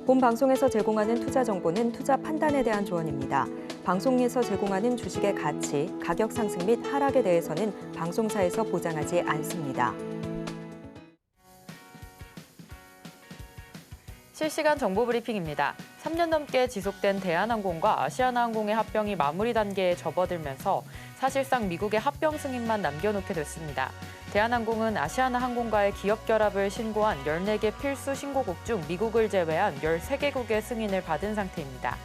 본 방송에서 제공하는 투자 정보는 투자 판단에 대한 조언입니다. 방송에서 제공하는 주식의 가치, 가격 상승 및 하락에 대해서는 방송사에서 보장하지 않습니다. 실시간 정보 브리핑입니다. 3년 넘게 지속된 대한항공과 아시아나항공의 합병이 마무리 단계에 접어들면서 사실상 미국의 합병 승인만 남겨놓게 됐습니다. 대한항공은 아시아나항공과의 기업 결합을 신고한 14개 필수 신고국 중 미국을 제외한 13개국의 승인을 받은 상태입니다.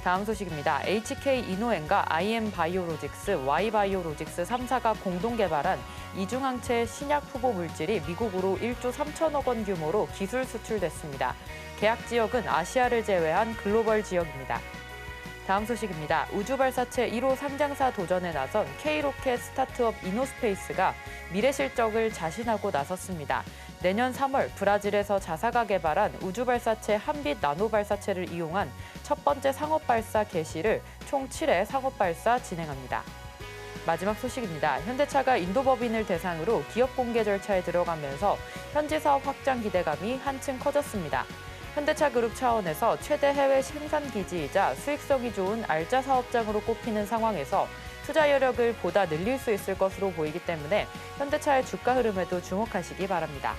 다음 소식입니다. HK 이노엔과 IM 바이오로직스, Y바이오로직스 3사가 공동 개발한 이중항체 신약 후보 물질이 미국으로 1조 3천억 원 규모로 기술 수출됐습니다. 계약 지역은 아시아를 제외한 글로벌 지역입니다. 다음 소식입니다. 우주발사체 1호 상장사 도전에 나선 K로켓 스타트업 이노스페이스가 미래 실적을 자신하고 나섰습니다. 내년 3월 브라질에서 자사가 개발한 우주발사체 한빛 나노발사체를 이용한 첫 번째 상업발사 개시를 총 7회 상업발사 진행합니다. 마지막 소식입니다. 현대차가 인도법인을 대상으로 기업 공개 절차에 들어가면서 현지 사업 확장 기대감이 한층 커졌습니다. 현대차 그룹 차원에서 최대 해외 생산 기지이자 수익성이 좋은 알짜 사업장으로 꼽히는 상황에서 투자 여력을 보다 늘릴 수 있을 것으로 보이기 때문에 현대차의 주가 흐름에도 주목하시기 바랍니다.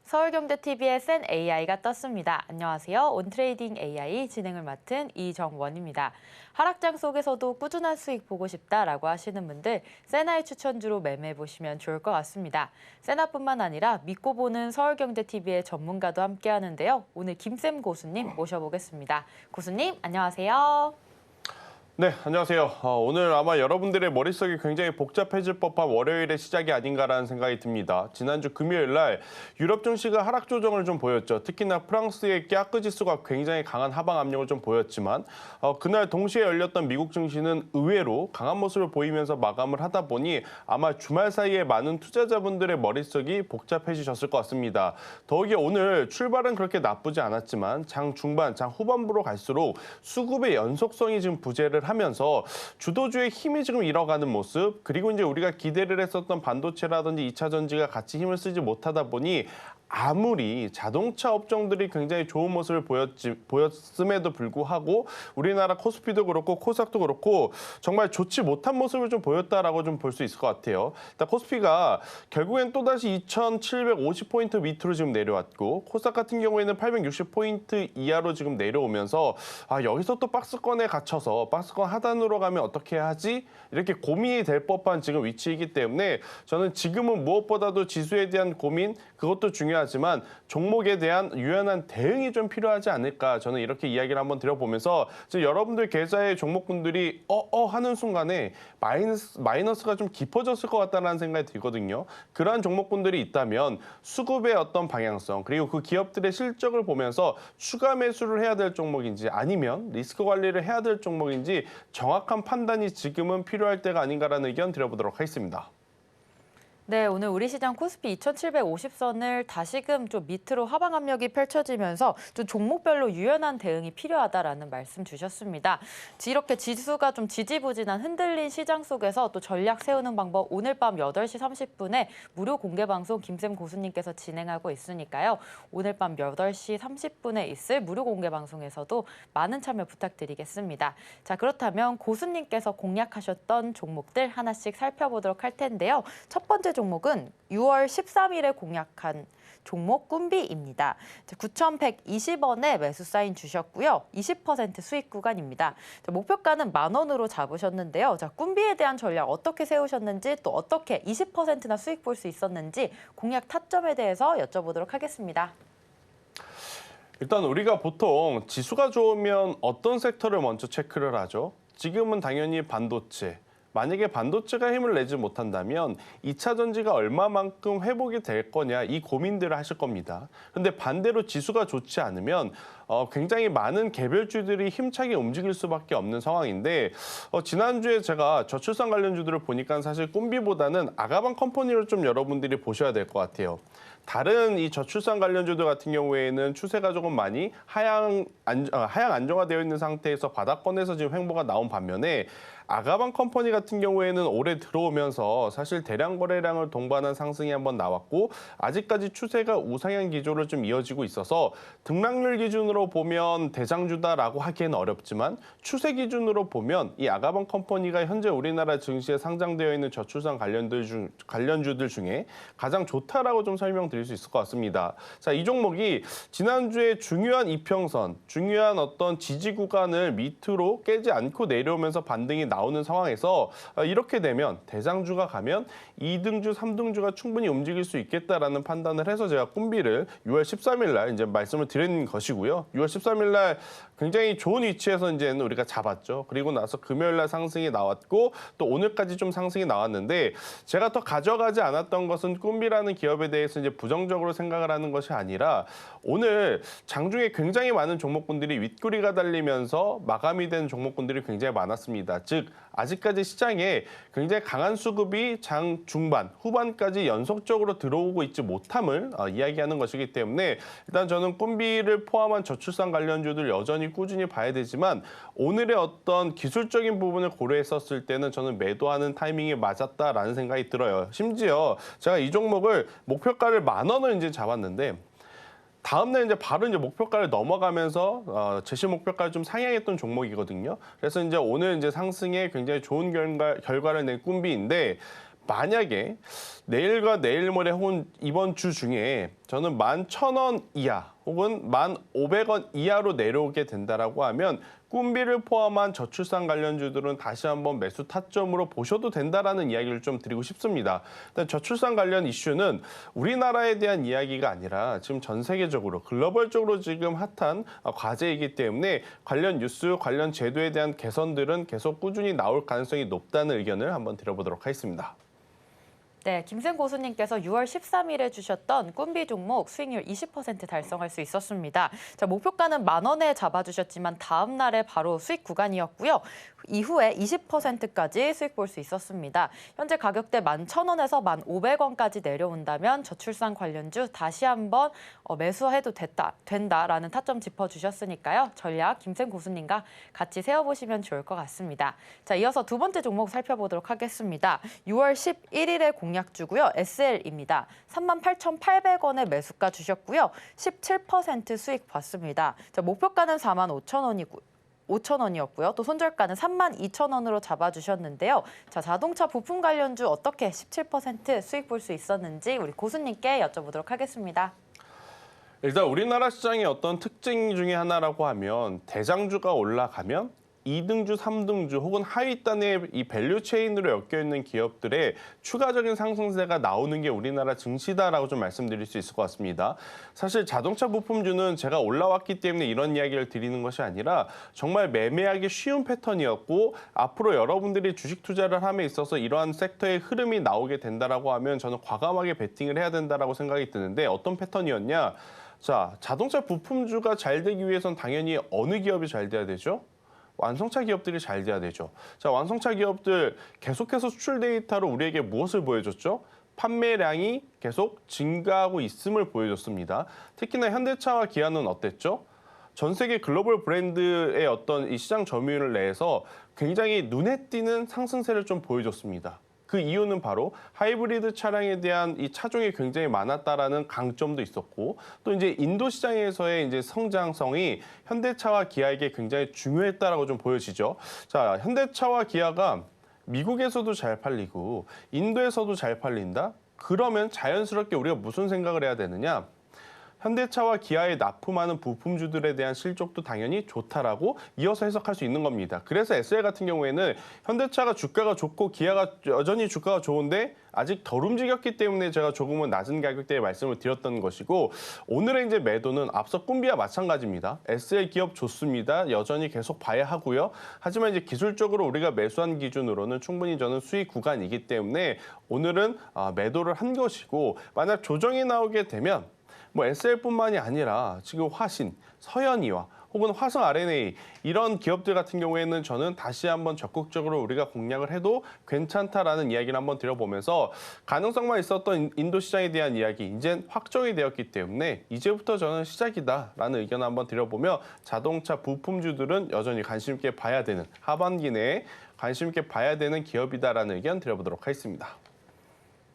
서울경제TV의 센 AI가 떴습니다. 안녕하세요. 온트레이딩 AI 진행을 맡은 이정원입니다. 하락장 속에서도 꾸준한 수익 보고 싶다라고 하시는 분들 세나의 추천주로 매매해보시면 좋을 것 같습니다. 세나뿐만 아니라 믿고 보는 서울경제TV의 전문가도 함께 하는데요. 오늘 김쌤 고수님 모셔보겠습니다. 고수님 안녕하세요. 네, 안녕하세요. 오늘 아마 여러분들의 머릿속이 굉장히 복잡해질 법한 월요일의 시작이 아닌가라는 생각이 듭니다. 지난주 금요일 날 유럽 증시가 하락 조정을 좀 보였죠. 특히나 프랑스의 깍그 지수가 굉장히 강한 하방 압력을 좀 보였지만 그날 동시에 열렸던 미국 증시는 의외로 강한 모습을 보이면서 마감을 하다 보니 아마 주말 사이에 많은 투자자분들의 머릿속이 복잡해지셨을 것 같습니다. 더욱이 오늘 출발은 그렇게 나쁘지 않았지만 장 중반, 장 후반부로 갈수록 수급의 연속성이 지금 부재를 하면서 주도주의 힘이 지금 잃어가는 모습, 그리고 이제 우리가 기대를 했었던 반도체라든지 2차 전지가 같이 힘을 쓰지 못하다 보니 아무리 자동차 업종들이 굉장히 좋은 모습을 보였음에도 불구하고 우리나라 코스피도 그렇고 코스닥도 그렇고 정말 좋지 못한 모습을 좀 보였다라고 좀 볼 수 있을 것 같아요. 일단 코스피가 결국엔 또다시 2,750포인트 밑으로 지금 내려왔고 코스닥 같은 경우에는 860포인트 이하로 지금 내려오면서 여기서 또 박스권에 갇혀서 박스권 하단으로 가면 어떻게 하지? 이렇게 고민이 될 법한 지금 위치이기 때문에 저는 지금은 무엇보다도 지수에 대한 고민, 그것도 중요하지만 종목에 대한 유연한 대응이 좀 필요하지 않을까, 저는 이렇게 이야기를 한번 드려보면서 여러분들 계좌의 종목분들이 하는 순간에 마이너스가 좀 깊어졌을 것 같다는 생각이 들거든요. 그러한 종목분들이 있다면 수급의 어떤 방향성, 그리고 그 기업들의 실적을 보면서 추가 매수를 해야 될 종목인지 아니면 리스크 관리를 해야 될 종목인지 정확한 판단이 지금은 필요할 때가 아닌가라는 의견 드려보도록 하겠습니다. 네, 오늘 우리 시장 코스피 2,750선을 다시금 좀 밑으로 하방 압력이 펼쳐지면서 좀 종목별로 유연한 대응이 필요하다라는 말씀 주셨습니다. 이렇게 지수가 좀 지지부진한 흔들린 시장 속에서 또 전략 세우는 방법 오늘 밤 8시 30분에 무료 공개 방송 김쌤 고수님께서 진행하고 있으니까요. 오늘 밤 8시 30분에 있을 무료 공개 방송에서도 많은 참여 부탁드리겠습니다. 자, 그렇다면 고수님께서 공략하셨던 종목들 하나씩 살펴보도록 할 텐데요. 첫 번째 종목은 6월 13일에 공략한 종목 꿈비입니다. 9,120원에 매수 사인 주셨고요. 20% 수익 구간입니다. 목표가는 10,000원으로 잡으셨는데요. 꿈비에 대한 전략 어떻게 세우셨는지 또 어떻게 20%나 수익 볼 수 있었는지 공략 타점에 대해서 여쭤보도록 하겠습니다. 일단 우리가 보통 지수가 좋으면 어떤 섹터를 먼저 체크를 하죠? 지금은 당연히 반도체. 만약에 반도체가 힘을 내지 못한다면 2차 전지가 얼마만큼 회복이 될 거냐, 이 고민들을 하실 겁니다. 근데 반대로 지수가 좋지 않으면 굉장히 많은 개별주들이 힘차게 움직일 수밖에 없는 상황인데 지난주에 제가 저출산 관련주들을 보니까 사실 꿈비보다는 아가방 컴퍼니를 좀 여러분들이 보셔야 될 것 같아요. 다른 이 저출산 관련주들 같은 경우에는 추세가 조금 많이 하향 안정화되어 있는 상태에서 바닥권에서 지금 횡보가 나온 반면에 아가방 컴퍼니 같은 경우에는 올해 들어오면서 사실 대량 거래량을 동반한 상승이 한번 나왔고 아직까지 추세가 우상향 기조를 좀 이어지고 있어서 등락률 기준으로 보면 대장주다라고 하기에는 어렵지만 추세 기준으로 보면 이 아가방 컴퍼니가 현재 우리나라 증시에 상장되어 있는 저출산 관련주들 중에 가장 좋다라고 좀 설명드릴 수 있을 것 같습니다. 자, 이 종목이 지난주에 중요한 이평선, 중요한 어떤 지지 구간을 밑으로 깨지 않고 내려오면서 반등이 나오는 상황에서 이렇게 되면 대장주가 가면 2등주, 3등주가 충분히 움직일 수 있겠다라는 판단을 해서 제가 꿈비를 6월 13일 날 이제 말씀을 드린 것이고요. 6월 13일 날 굉장히 좋은 위치에서 이제 우리가 잡았죠. 그리고 나서 금요일 날 상승이 나왔고 또 오늘까지 좀 상승이 나왔는데 제가 더 가져가지 않았던 것은 꿈비라는 기업에 대해서 이제 부정적으로 생각을 하는 것이 아니라 오늘 장중에 굉장히 많은 종목군들이 윗구리가 달리면서 마감이 된 종목군들이 굉장히 많았습니다. 즉 아직까지 시장에 굉장히 강한 수급이 장 중반, 후반까지 연속적으로 들어오고 있지 못함을 이야기하는 것이기 때문에 일단 저는 꿈비를 포함한 저출산 관련주들 여전히 꾸준히 봐야 되지만 오늘의 어떤 기술적인 부분을 고려했었을 때는 저는 매도하는 타이밍이 맞았다라는 생각이 들어요. 심지어 제가 이 종목을 목표가를 10,000원을 이제 잡았는데 다음날 이제 바로 이제 목표가를 넘어가면서 제시 목표가를 좀 상향했던 종목이거든요. 그래서 이제 오늘 이제 상승에 굉장히 좋은 결과를 낸 꿈비인데 만약에 내일과 내일 모레 혹은 이번 주 중에 저는 11,000원 이하 혹은 1,500원 이하로 내려오게 된다라고 하면 꿈비를 포함한 저출산 관련주들은 다시 한번 매수 타점으로 보셔도 된다라는 이야기를 좀 드리고 싶습니다. 일단 저출산 관련 이슈는 우리나라에 대한 이야기가 아니라 지금 전 세계적으로 글로벌적으로 지금 핫한 과제이기 때문에 관련 뉴스, 관련 제도에 대한 개선들은 계속 꾸준히 나올 가능성이 높다는 의견을 한번 드려보도록 하겠습니다. 네, 김생 고수님께서 6월 13일에 주셨던 꿈비 종목 수익률 20% 달성할 수 있었습니다. 자, 목표가는 10,000원에 잡아주셨지만 다음 날에 바로 수익 구간이었고요. 이후에 20%까지 수익 볼 수 있었습니다. 현재 가격대 11,000원에서 1,500원까지 내려온다면 저출산 관련주 다시 한번 매수해도 된다라는 타점 짚어주셨으니까요. 전략 김생 고수님과 같이 세워보시면 좋을 것 같습니다. 자, 이어서 두 번째 종목 살펴보도록 하겠습니다. 6월 11일에 공략주고요. SL입니다. 38,800원에 매수가 주셨고요. 17% 수익 봤습니다. 자, 목표가는 45,000원이었고요. 또 손절가는 32,000원으로 잡아주셨는데요. 자, 자동차 부품 관련주 어떻게 17% 수익 볼 수 있었는지 우리 고수님께 여쭤보도록 하겠습니다. 일단 우리나라 시장의 어떤 특징 중에 하나라고 하면 대장주가 올라가면 2등주, 3등주 혹은 하위단의 이 밸류 체인으로 엮여있는 기업들의 추가적인 상승세가 나오는 게 우리나라 증시다라고 좀 말씀드릴 수 있을 것 같습니다. 사실 자동차 부품주는 제가 올라왔기 때문에 이런 이야기를 드리는 것이 아니라 정말 매매하기 쉬운 패턴이었고 앞으로 여러분들이 주식 투자를 함에 있어서 이러한 섹터의 흐름이 나오게 된다라고 하면 저는 과감하게 베팅을 해야 된다라고 생각이 드는데 어떤 패턴이었냐? 자, 자동차 부품주가 잘 되기 위해선 당연히 어느 기업이 잘 돼야 되죠? 완성차 기업들이 잘 돼야 되죠. 자, 완성차 기업들 계속해서 수출 데이터로 우리에게 무엇을 보여줬죠? 판매량이 계속 증가하고 있음을 보여줬습니다. 특히나 현대차와 기아는 어땠죠? 전 세계 글로벌 브랜드의 어떤 이 시장 점유율을 내서 굉장히 눈에 띄는 상승세를 좀 보여줬습니다. 그 이유는 바로 하이브리드 차량에 대한 이 차종이 굉장히 많았다라는 강점도 있었고 또 이제 인도 시장에서의 이제 성장성이 현대차와 기아에게 굉장히 중요했다라고 좀 보여지죠. 자, 현대차와 기아가 미국에서도 잘 팔리고 인도에서도 잘 팔린다? 그러면 자연스럽게 우리가 무슨 생각을 해야 되느냐? 현대차와 기아에 납품하는 부품주들에 대한 실적도 당연히 좋다라고 이어서 해석할 수 있는 겁니다. 그래서 SL 같은 경우에는 현대차가 주가가 좋고 기아가 여전히 주가가 좋은데 아직 덜 움직였기 때문에 제가 조금은 낮은 가격대에 말씀을 드렸던 것이고 오늘의 이제 매도는 앞서 꿈비와 마찬가지입니다. SL 기업 좋습니다. 여전히 계속 봐야 하고요. 하지만 이제 기술적으로 우리가 매수한 기준으로는 충분히 저는 수익 구간이기 때문에 오늘은 매도를 한 것이고 만약 조정이 나오게 되면 뭐 SL뿐만이 아니라 지금 화신, 서현이와 혹은 화성 RNA 이런 기업들 같은 경우에는 저는 다시 한번 적극적으로 우리가 공략을 해도 괜찮다라는 이야기를 한번 드려보면서 가능성만 있었던 인도 시장에 대한 이야기 이젠 확정이 되었기 때문에 이제부터 저는 시작이다라는 의견을 한번 드려보며 자동차 부품주들은 여전히 관심 있게 봐야 되는 하반기 내에 관심 있게 봐야 되는 기업이다라는 의견 드려보도록 하겠습니다.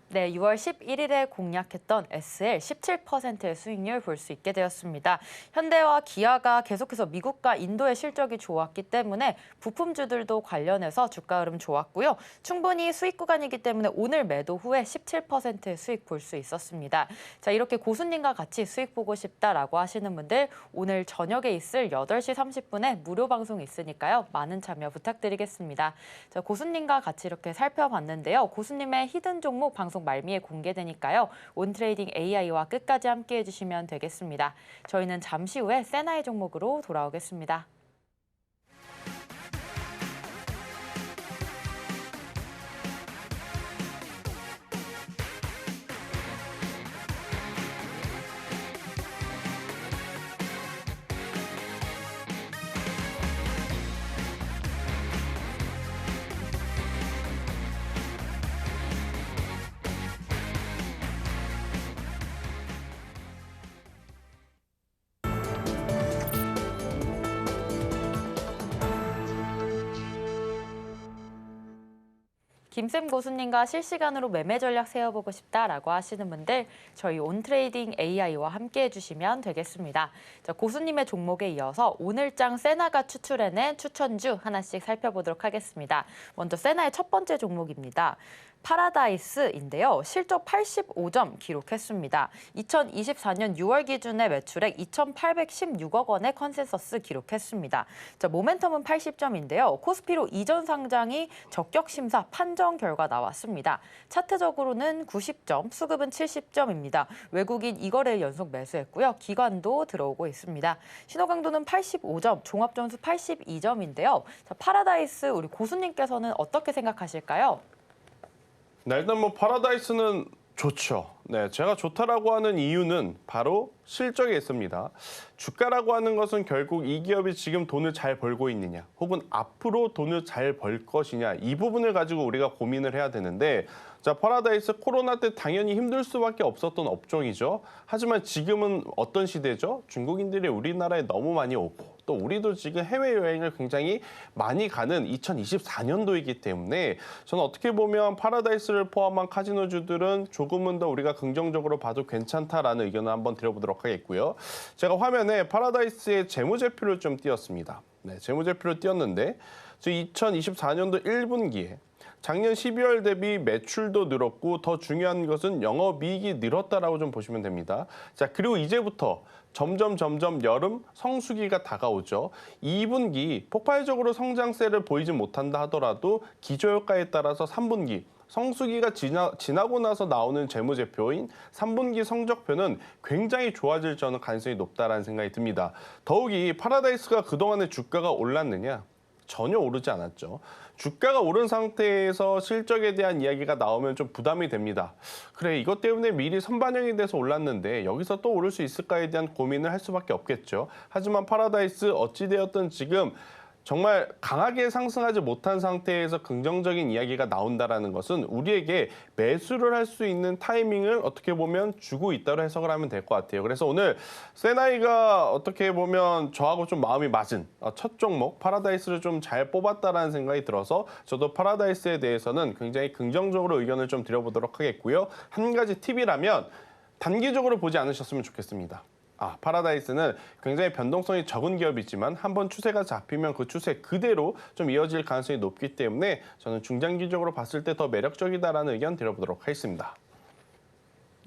네, 6월 11일에 공략했던 SL 17%의 수익률 볼 수 있게 되었습니다. 현대와 기아가 계속해서 미국과 인도의 실적이 좋았기 때문에 부품주들도 관련해서 주가 흐름 좋았고요. 충분히 수익 구간이기 때문에 오늘 매도 후에 17%의 수익 볼 수 있었습니다. 자, 이렇게 고수님과 같이 수익 보고 싶다라고 하시는 분들 오늘 저녁에 있을 8시 30분에 무료 방송 있으니까요. 많은 참여 부탁드리겠습니다. 자, 고수님과 같이 이렇게 살펴봤는데요. 고수님의 히든 종목 방송 말미에 공개되니까요. 온트레이딩 AI와 끝까지 함께해 주시면 되겠습니다. 저희는 잠시 후에 세나의 종목으로 돌아오겠습니다. 김쌤 고수님과 실시간으로 매매 전략 세워보고 싶다라고 하시는 분들 저희 온트레이딩 AI와 함께 해주시면 되겠습니다. 자, 고수님의 종목에 이어서 오늘장 세나가 추출해낸 추천주 하나씩 살펴보도록 하겠습니다. 먼저 세나의 첫 번째 종목입니다. 파라다이스인데요. 실적 85점 기록했습니다. 2024년 6월 기준의 매출액 2,816억 원의 컨센서스 기록했습니다. 자, 모멘텀은 80점인데요. 코스피로 이전 상장이 적격 심사 판정 결과 나왔습니다. 차트적으로는 90점, 수급은 70점입니다. 외국인 2거래일 연속 매수했고요. 기관도 들어오고 있습니다. 신호 강도는 85점, 종합 점수 82점인데요. 자, 파라다이스 우리 고수님께서는 어떻게 생각하실까요? 네, 일단 뭐 파라다이스는 좋죠. 네, 제가 좋다라고 하는 이유는 바로 실적에 있습니다. 주가라고 하는 것은 결국 이 기업이 지금 돈을 잘 벌고 있느냐, 혹은 앞으로 돈을 잘 벌 것이냐, 이 부분을 가지고 우리가 고민을 해야 되는데, 자, 파라다이스 코로나 때 당연히 힘들 수밖에 없었던 업종이죠. 하지만 지금은 어떤 시대죠? 중국인들이 우리나라에 너무 많이 오고, 또 우리도 지금 해외여행을 굉장히 많이 가는 2024년도이기 때문에 저는 어떻게 보면 파라다이스를 포함한 카지노주들은 조금은 더 우리가 긍정적으로 봐도 괜찮다라는 의견을 한번 드려보도록 하겠고요. 제가 화면에 파라다이스의 재무제표를 좀 띄웠습니다. 네, 재무제표를 띄웠는데 2024년도 1분기에 작년 12월 대비 매출도 늘었고 더 중요한 것은 영업이익이 늘었다라고 좀 보시면 됩니다. 자, 그리고 이제부터 점점 여름 성수기가 다가오죠. 2분기 폭발적으로 성장세를 보이지 못한다 하더라도 기저효과에 따라서 3분기 성수기가 지나고 나서 나오는 재무제표인 3분기 성적표는 굉장히 좋아질 저는 가능성이 높다라는 생각이 듭니다. 더욱이 파라다이스가 그동안에 주가가 올랐느냐? 전혀 오르지 않았죠. 주가가 오른 상태에서 실적에 대한 이야기가 나오면 좀 부담이 됩니다. 그래, 이것 때문에 미리 선반영이 돼서 올랐는데 여기서 또 오를 수 있을까에 대한 고민을 할 수밖에 없겠죠. 하지만 파라다이스 어찌되었든 지금 정말 강하게 상승하지 못한 상태에서 긍정적인 이야기가 나온다는 것은 우리에게 매수를 할 수 있는 타이밍을 어떻게 보면 주고 있다고 해석을 하면 될 것 같아요. 그래서 오늘 세나이가 어떻게 보면 저하고 좀 마음이 맞은 첫 종목 파라다이스를 좀 잘 뽑았다라는 생각이 들어서 저도 파라다이스에 대해서는 굉장히 긍정적으로 의견을 좀 드려보도록 하겠고요. 한 가지 팁이라면 단기적으로 보지 않으셨으면 좋겠습니다. 파라다이스는 굉장히 변동성이 적은 기업이지만 한번 추세가 잡히면 그 추세 그대로 좀 이어질 가능성이 높기 때문에 저는 중장기적으로 봤을 때 더 매력적이다라는 의견 드려보도록 하겠습니다.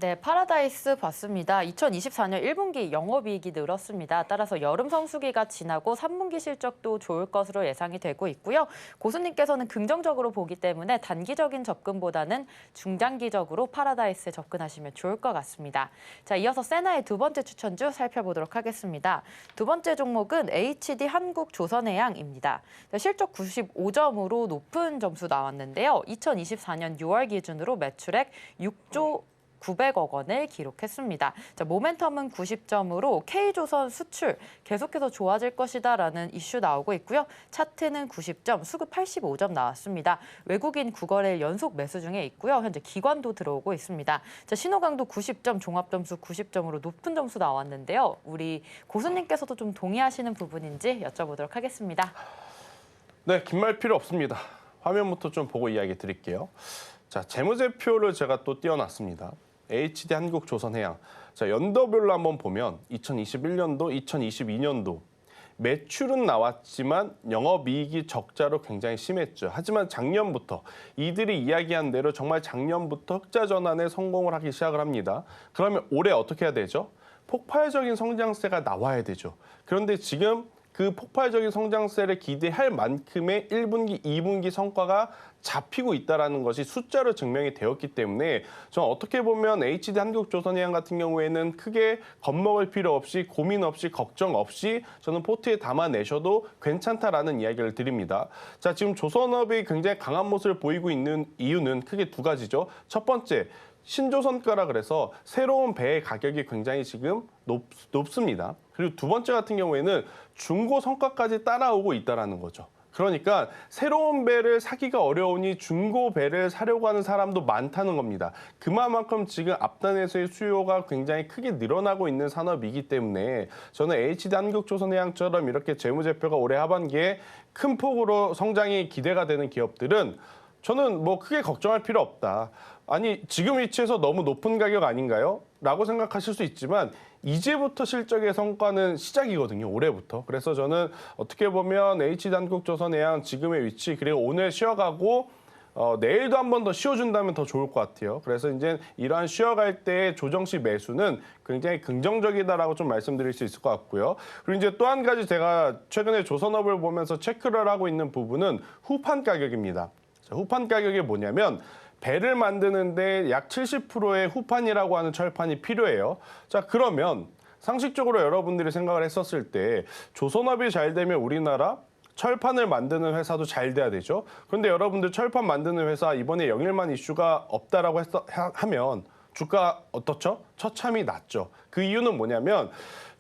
네, 파라다이스 봤습니다. 2024년 1분기 영업이익이 늘었습니다. 따라서 여름 성수기가 지나고 3분기 실적도 좋을 것으로 예상이 되고 있고요. 고수님께서는 긍정적으로 보기 때문에 단기적인 접근보다는 중장기적으로 파라다이스에 접근하시면 좋을 것 같습니다. 자, 이어서 세나의 두 번째 추천주 살펴보도록 하겠습니다. 두 번째 종목은 HD 한국조선해양입니다. 실적 95점으로 높은 점수 나왔는데요. 2024년 6월 기준으로 매출액 6조 900억 원을 기록했습니다. 자, 모멘텀은 90점으로 K조선 수출 계속해서 좋아질 것이다라는 이슈 나오고 있고요. 차트는 90점, 수급 85점 나왔습니다. 외국인 9거래일 연속 매수 중에 있고요. 현재 기관도 들어오고 있습니다. 자, 신호강도 90점, 종합점수 90점으로 높은 점수 나왔는데요. 우리 고수님께서도 좀 동의하시는 부분인지 여쭤보도록 하겠습니다. 네, 긴 말 필요 없습니다. 화면부터 좀 보고 이야기 드릴게요. 자, 재무제표를 제가 또 띄워놨습니다. HD 한국조선해양. 자, 연도별로 한번 보면 2021년도, 2022년도 매출은 나왔지만 영업이익이 적자로 굉장히 심했죠. 하지만 작년부터 이들이 이야기한 대로 정말 작년부터 흑자 전환에 성공을 하기 시작을 합니다. 그러면 올해 어떻게 해야 되죠? 폭발적인 성장세가 나와야 되죠. 그런데 지금 그 폭발적인 성장세를 기대할 만큼의 1분기, 2분기 성과가 잡히고 있다는 것이 숫자로 증명이 되었기 때문에 저는 어떻게 보면 HD 한국조선해양 같은 경우에는 크게 겁먹을 필요 없이 고민 없이 걱정 없이 저는 포트에 담아내셔도 괜찮다라는 이야기를 드립니다. 자, 지금 조선업이 굉장히 강한 모습을 보이고 있는 이유는 크게 두 가지죠. 첫 번째, 신조선가라 그래서 새로운 배의 가격이 굉장히 지금 높습니다. 그리고 두 번째 같은 경우에는 중고 성과까지 따라오고 있다는 거죠. 그러니까 새로운 배를 사기가 어려우니 중고 배를 사려고 하는 사람도 많다는 겁니다. 그만큼 지금 앞단에서의 수요가 굉장히 크게 늘어나고 있는 산업이기 때문에 저는 HD 한국조선해양처럼 이렇게 재무제표가 올해 하반기에 큰 폭으로 성장이 기대가 되는 기업들은 저는 뭐 크게 걱정할 필요 없다. 아니, 지금 위치에서 너무 높은 가격 아닌가요? 라고 생각하실 수 있지만 이제부터 실적의 성과는 시작이거든요. 올해부터. 그래서 저는 어떻게 보면 HD 한국조선해양 지금의 위치 그리고 오늘 쉬어가고 내일도 한 번 더 쉬어준다면 더 좋을 것 같아요. 그래서 이제 이러한 쉬어갈 때의 조정시 매수는 굉장히 긍정적이다라고 좀 말씀드릴 수 있을 것 같고요. 그리고 이제 또 한 가지 제가 최근에 조선업을 보면서 체크를 하고 있는 부분은 후판 가격입니다. 자, 후판 가격이 뭐냐면 배를 만드는데 약 70%의 후판이라고 하는 철판이 필요해요. 자, 그러면 상식적으로 여러분들이 생각을 했었을 때 조선업이 잘 되면 우리나라 철판을 만드는 회사도 잘 돼야 되죠. 그런데 여러분들 철판 만드는 회사 이번에 영일만 이슈가 없다라고 하면 주가 어떻죠? 처참히 낮죠. 그 이유는 뭐냐면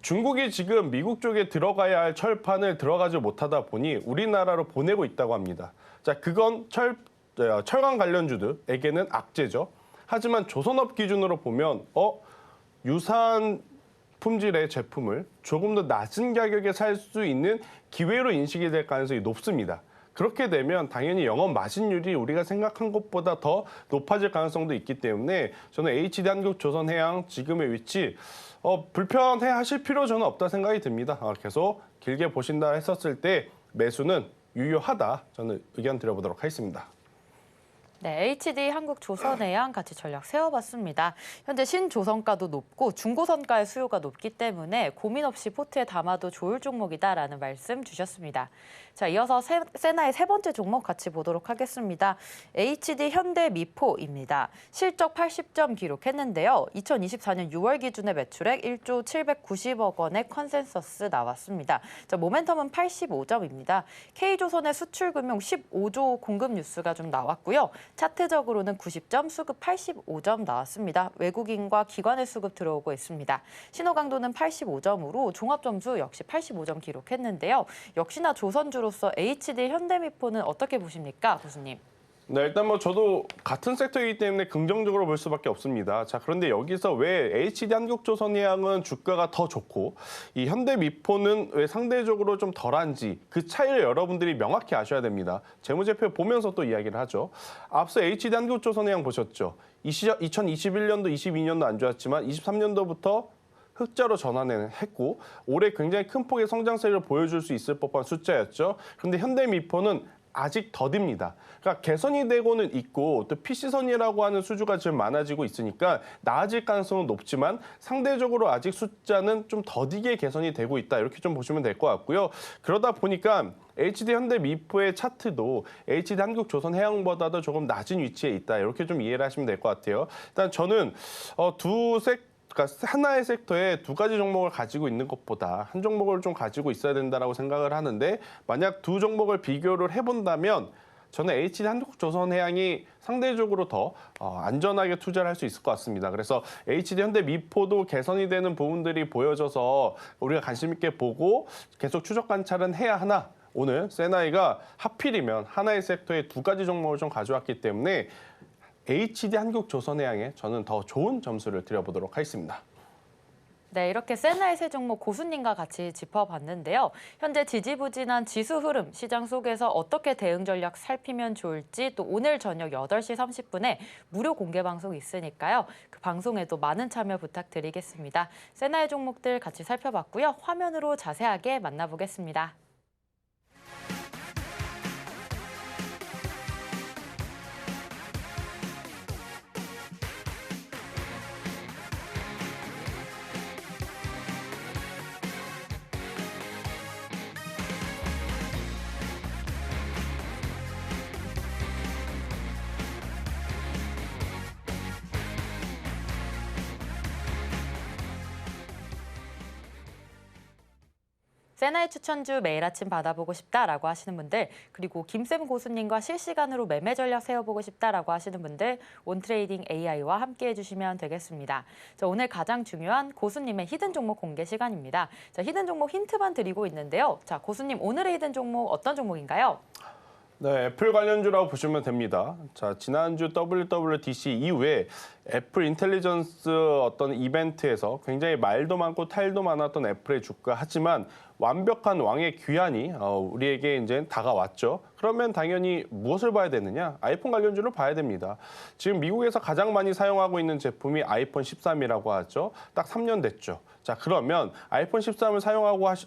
중국이 지금 미국 쪽에 들어가야 할 철판을 들어가지 못하다 보니 우리나라로 보내고 있다고 합니다. 자, 그건 철강 관련주들에게는 악재죠. 하지만 조선업 기준으로 보면 유사한 품질의 제품을 조금 더 낮은 가격에 살 수 있는 기회로 인식이 될 가능성이 높습니다. 그렇게 되면 당연히 영업 마진율이 우리가 생각한 것보다 더 높아질 가능성도 있기 때문에 저는 HD 한국조선해양 지금의 위치 불편해 하실 필요 저는 없다 생각이 듭니다. 계속 길게 보신다 했었을 때 매수는 유효하다. 저는 의견 드려보도록 하겠습니다. 네, HD 한국조선해양 같이 전략 세워봤습니다. 현재 신조선가도 높고 중고선가의 수요가 높기 때문에 고민 없이 포트에 담아도 좋을 종목이다라는 말씀 주셨습니다. 자, 이어서 세나의 세 번째 종목 같이 보도록 하겠습니다. HD 현대미포입니다. 실적 80점 기록했는데요. 2024년 6월 기준의 매출액 1조 790억 원의 컨센서스 나왔습니다. 자, 모멘텀은 85점입니다. K조선의 수출금융 15조 공급 뉴스가 좀 나왔고요. 차트적으로는 90점, 수급 85점 나왔습니다. 외국인과 기관의 수급 들어오고 있습니다. 신호 강도는 85점으로 종합점수 역시 85점 기록했는데요. 역시나 조선주로서 HD 현대미포는 어떻게 보십니까, 교수님? 네, 일단 뭐 저도 같은 섹터이기 때문에 긍정적으로 볼 수밖에 없습니다. 자, 그런데 여기서 왜 HD 한국조선해양은 주가가 더 좋고 이 현대미포는 왜 상대적으로 좀 덜한지 그 차이를 여러분들이 명확히 아셔야 됩니다. 재무제표 보면서 또 이야기를 하죠. 앞서 HD 한국조선해양 보셨죠? 2021년도, 22년도 안 좋았지만 23년도부터 흑자로 전환을 했고 올해 굉장히 큰 폭의 성장세를 보여줄 수 있을 법한 숫자였죠. 그런데 현대미포는 아직 더딥니다. 그러니까 개선이 되고는 있고 또 PC선이라고 하는 수주가 지금 많아지고 있으니까 나아질 가능성은 높지만 상대적으로 아직 숫자는 좀 더디게 개선이 되고 있다. 이렇게 좀 보시면 될 것 같고요. 그러다 보니까 HD 현대미포의 차트도 HD 한국조선해양보다도 조금 낮은 위치에 있다. 이렇게 좀 이해를 하시면 될 것 같아요. 일단 저는 그러니까 하나의 섹터에 두 가지 종목을 가지고 있는 것보다 한 종목을 좀 가지고 있어야 된다라고 생각을 하는데 만약 두 종목을 비교를 해본다면 저는 HD 한국조선해양이 상대적으로 더 안전하게 투자를 할 수 있을 것 같습니다. 그래서 HD 현대미포도 개선이 되는 부분들이 보여져서 우리가 관심 있게 보고 계속 추적 관찰은 해야 하나, 오늘 세나이가 하필이면 하나의 섹터에 두 가지 종목을 좀 가져왔기 때문에 HD 한국조선해양에 저는 더 좋은 점수를 드려보도록 하겠습니다. 네, 이렇게 세나의 세 종목 고수님과 같이 짚어봤는데요. 현재 지지부진한 지수 흐름, 시장 속에서 어떻게 대응 전략 살피면 좋을지 또 오늘 저녁 8시 30분에 무료 공개 방송이 있으니까요. 그 방송에도 많은 참여 부탁드리겠습니다. 세나의 종목들 같이 살펴봤고요. 화면으로 자세하게 만나보겠습니다. 세나의 추천주 매일 아침 받아보고 싶다라고 하시는 분들, 그리고 김쌤 고수님과 실시간으로 매매 전략 세워보고 싶다라고 하시는 분들, 온트레이딩 AI와 함께 해주시면 되겠습니다. 자, 오늘 가장 중요한 고수님의 히든 종목 공개 시간입니다. 자, 히든 종목 힌트만 드리고 있는데요. 자, 고수님 오늘의 히든 종목 어떤 종목인가요? 네, 애플 관련주라고 보시면 됩니다. 자, 지난주 WWDC 이후에 애플 인텔리전스 어떤 이벤트에서 굉장히 말도 많고 탈도 많았던 애플의 주가, 하지만 완벽한 왕의 귀환이 우리에게 이제 다가왔죠. 그러면 당연히 무엇을 봐야 되느냐? 아이폰 관련주를 봐야 됩니다. 지금 미국에서 가장 많이 사용하고 있는 제품이 아이폰 13이라고 하죠. 딱 3년 됐죠. 자, 그러면 아이폰 13을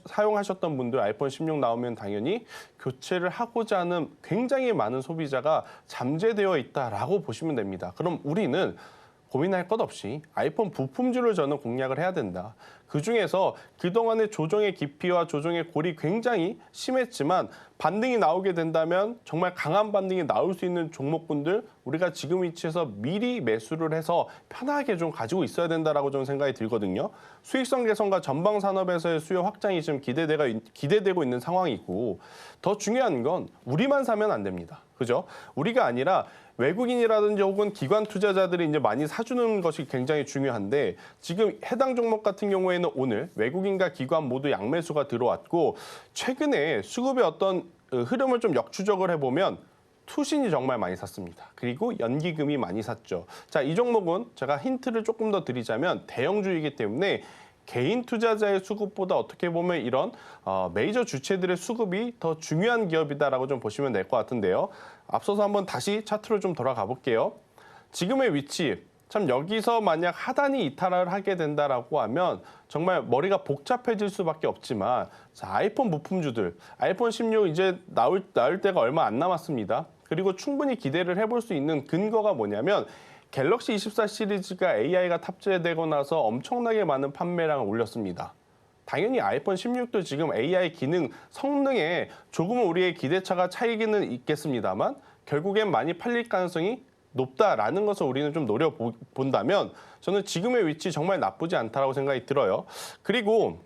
사용하셨던 분들 아이폰 16 나오면 당연히 교체를 하고자 하는 굉장히 많은 소비자가 잠재되어 있다라고 보시면 됩니다. 그럼 우리는 고민할 것 없이 아이폰 부품주를 저는 공략을 해야 된다. 그중에서 그동안의 조정의 깊이와 조정의 골이 굉장히 심했지만 반등이 나오게 된다면 정말 강한 반등이 나올 수 있는 종목군들, 우리가 지금 위치에서 미리 매수를 해서 편하게 좀 가지고 있어야 된다라고 저는 생각이 들거든요. 수익성 개선과 전방 산업에서의 수요 확장이 지금 기대되고 있는 상황이고, 더 중요한 건 우리만 사면 안 됩니다. 그죠? 우리가 아니라 외국인이라든지 혹은 기관 투자자들이 이제 많이 사주는 것이 굉장히 중요한데, 지금 해당 종목 같은 경우에는 오늘 외국인과 기관 모두 양매수가 들어왔고, 최근에 수급의 어떤 흐름을 좀 역추적을 해보면 투신이 정말 많이 샀습니다. 그리고 연기금이 많이 샀죠. 자, 이 종목은 제가 힌트를 조금 더 드리자면 대형주이기 때문에 개인 투자자의 수급보다 어떻게 보면 이런 메이저 주체들의 수급이 더 중요한 기업이다라고 좀 보시면 될 것 같은데요. 앞서서 한번 다시 차트로 좀 돌아가 볼게요. 지금의 위치, 참 여기서 만약 하단이 이탈을 하게 된다라고 하면 정말 머리가 복잡해질 수밖에 없지만, 자, 아이폰 부품주들, 아이폰 16 이제 나올 때가 얼마 안 남았습니다. 그리고 충분히 기대를 해볼 수 있는 근거가 뭐냐면 갤럭시 24 시리즈가 AI가 탑재되고 나서 엄청나게 많은 판매량을 올렸습니다. 당연히 아이폰 16도 지금 AI 기능, 성능에 조금은 우리의 기대차가 차이기는 있겠습니다만 결국엔 많이 팔릴 가능성이 높다라는 것을 우리는 좀 노려본다면 저는 지금의 위치 정말 나쁘지 않다라고 생각이 들어요. 그리고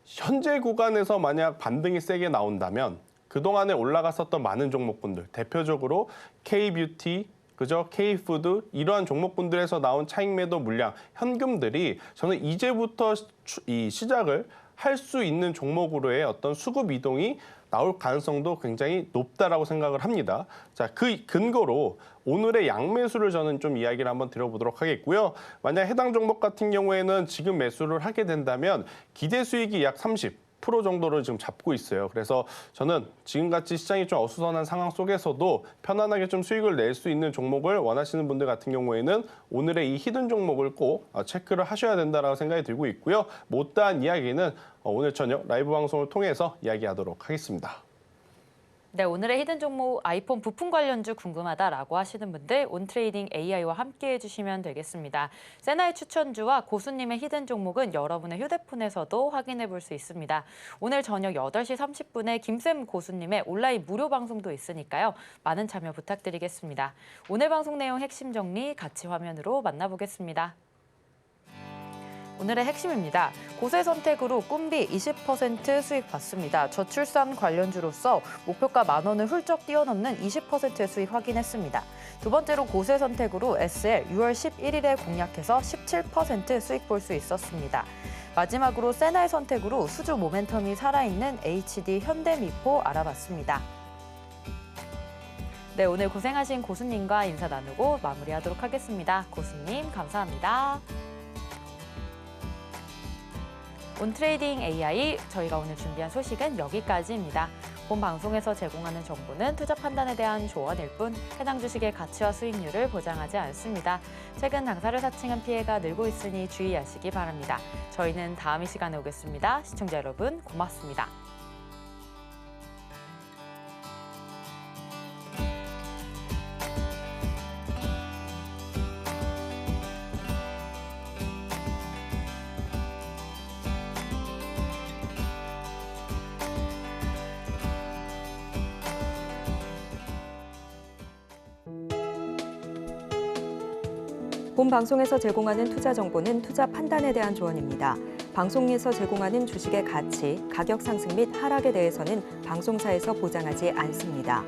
현재 구간에서 만약 반등이 세게 나온다면 그동안에 올라갔었던 많은 종목군들, 대표적으로 K뷰티, 그죠? K푸드, 이러한 종목군들에서 나온 차익 매도 물량, 현금들이 저는 이제부터 이 시작을 할 수 있는 종목으로의 어떤 수급 이동이 나올 가능성도 굉장히 높다라고 생각을 합니다. 자, 그 근거로 오늘의 양매수를 저는 좀 이야기를 한번 드려보도록 하겠고요. 만약 해당 종목 같은 경우에는 지금 매수를 하게 된다면 기대 수익이 약 30% 정도를 지금 잡고 있어요. 그래서 저는 지금같이 시장이 좀 어수선한 상황 속에서도 편안하게 좀 수익을 낼 수 있는 종목을 원하시는 분들 같은 경우에는 오늘의 이 히든 종목을 꼭 체크를 하셔야 된다라고 생각이 들고 있고요. 못다한 이야기는 오늘 저녁 라이브 방송을 통해서 이야기하도록 하겠습니다. 네, 오늘의 히든 종목 아이폰 부품 관련주 궁금하다라고 하시는 분들 온트레이딩 AI와 함께 해주시면 되겠습니다. 세나의 추천주와 고수님의 히든 종목은 여러분의 휴대폰에서도 확인해 볼 수 있습니다. 오늘 저녁 8시 30분에 김쌤 고수님의 온라인 무료 방송도 있으니까요. 많은 참여 부탁드리겠습니다. 오늘 방송 내용 핵심 정리 같이 화면으로 만나보겠습니다. 오늘의 핵심입니다. 고세 선택으로 꿈비 20% 수익 받습니다. 저출산 관련주로서 목표가 10,000원을 훌쩍 뛰어넘는 20%의 수익 확인했습니다. 두 번째로 고세 선택으로 SL 6월 11일에 공략해서 17% 수익 볼 수 있었습니다. 마지막으로 세나의 선택으로 수주 모멘텀이 살아있는 HD 현대미포 알아봤습니다. 네, 오늘 고생하신 고수님과 인사 나누고 마무리하도록 하겠습니다. 고수님 감사합니다. 온트레이딩 AI, 저희가 오늘 준비한 소식은 여기까지입니다. 본 방송에서 제공하는 정보는 투자 판단에 대한 조언일 뿐 해당 주식의 가치와 수익률을 보장하지 않습니다. 최근 당사를 사칭한 피해가 늘고 있으니 주의하시기 바랍니다. 저희는 다음 이 시간에 오겠습니다. 시청자 여러분 고맙습니다. 본 방송에서 제공하는 투자 정보는 투자 판단에 대한 조언입니다. 방송에서 제공하는 주식의 가치, 가격 상승 및 하락에 대해서는 방송사에서 보장하지 않습니다.